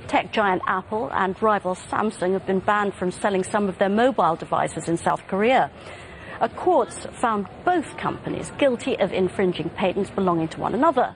Tech giant Apple and rival Samsung have been banned from selling some of their mobile devices in South Korea. A court found both companies guilty of infringing patents belonging to one another.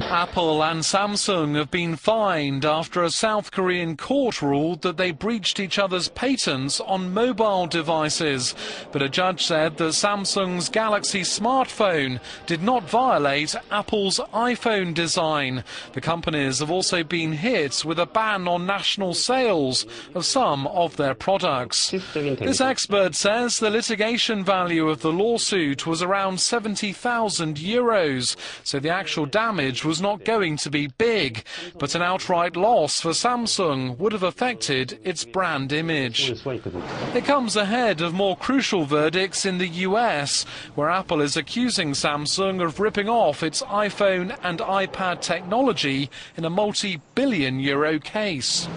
Apple and Samsung have been fined after a South Korean court ruled that they breached each other's patents on mobile devices. But a judge said that Samsung's Galaxy smartphone did not violate Apple's iPhone design. The companies have also been hit with a ban on national sales of some of their products. This expert says the litigation value of the lawsuit was around €70,000, so the actual damage was not going to be big, but an outright loss for Samsung would have affected its brand image. It comes ahead of more crucial verdicts in the US, where Apple is accusing Samsung of ripping off its iPhone and iPad technology in a multi-billion euro case.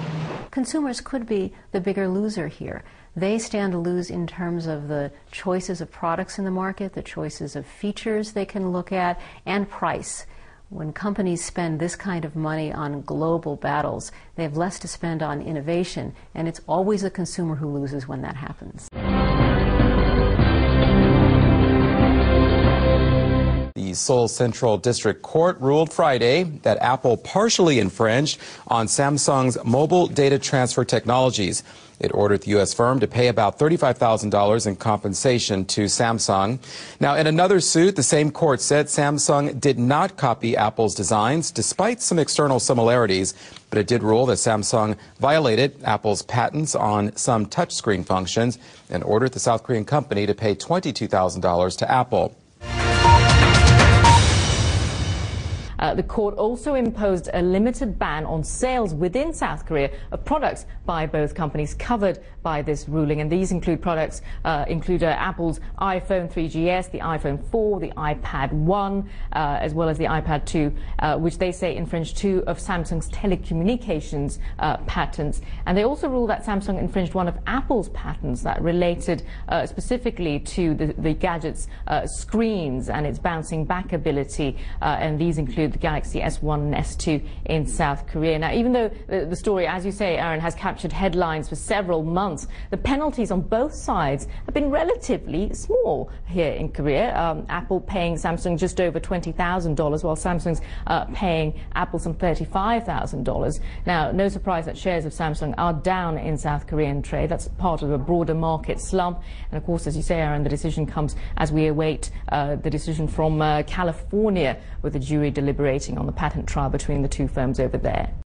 Consumers could be the bigger loser here. They stand to lose in terms of the choices of products in the market, the choices of features they can look at, and price. When companies spend this kind of money on global battles, they have less to spend on innovation, and it's always the consumer who loses when that happens. The Seoul Central District Court ruled Friday that Apple partially infringed on Samsung's mobile data transfer technologies. It ordered the U.S. firm to pay about $35,000 in compensation to Samsung. Now, in another suit, the same court said Samsung did not copy Apple's designs, despite some external similarities. But it did rule that Samsung violated Apple's patents on some touchscreen functions and ordered the South Korean company to pay $22,000 to Apple. The court also imposed a limited ban on sales within South Korea of products by both companies covered by this ruling. And these include products, Apple's iPhone 3GS, the iPhone 4, the iPad 1, as well as the iPad 2, which they say infringed two of Samsung's telecommunications patents. And they also ruled that Samsung infringed one of Apple's patents that related specifically to the gadget's screens and its bouncing back ability. And these include the Galaxy S1 and S2 in South Korea. Now, even though the story, as you say, Aaron, has captured headlines for several months, the penalties on both sides have been relatively small here in Korea. Apple paying Samsung just over $20,000, while Samsung's paying Apple some $35,000. Now, no surprise that shares of Samsung are down in South Korean trade. That's part of a broader market slump. And of course, as you say, Aaron, the decision comes as we await the decision from California, with the jury deliberating on the patent trial between the two firms over there.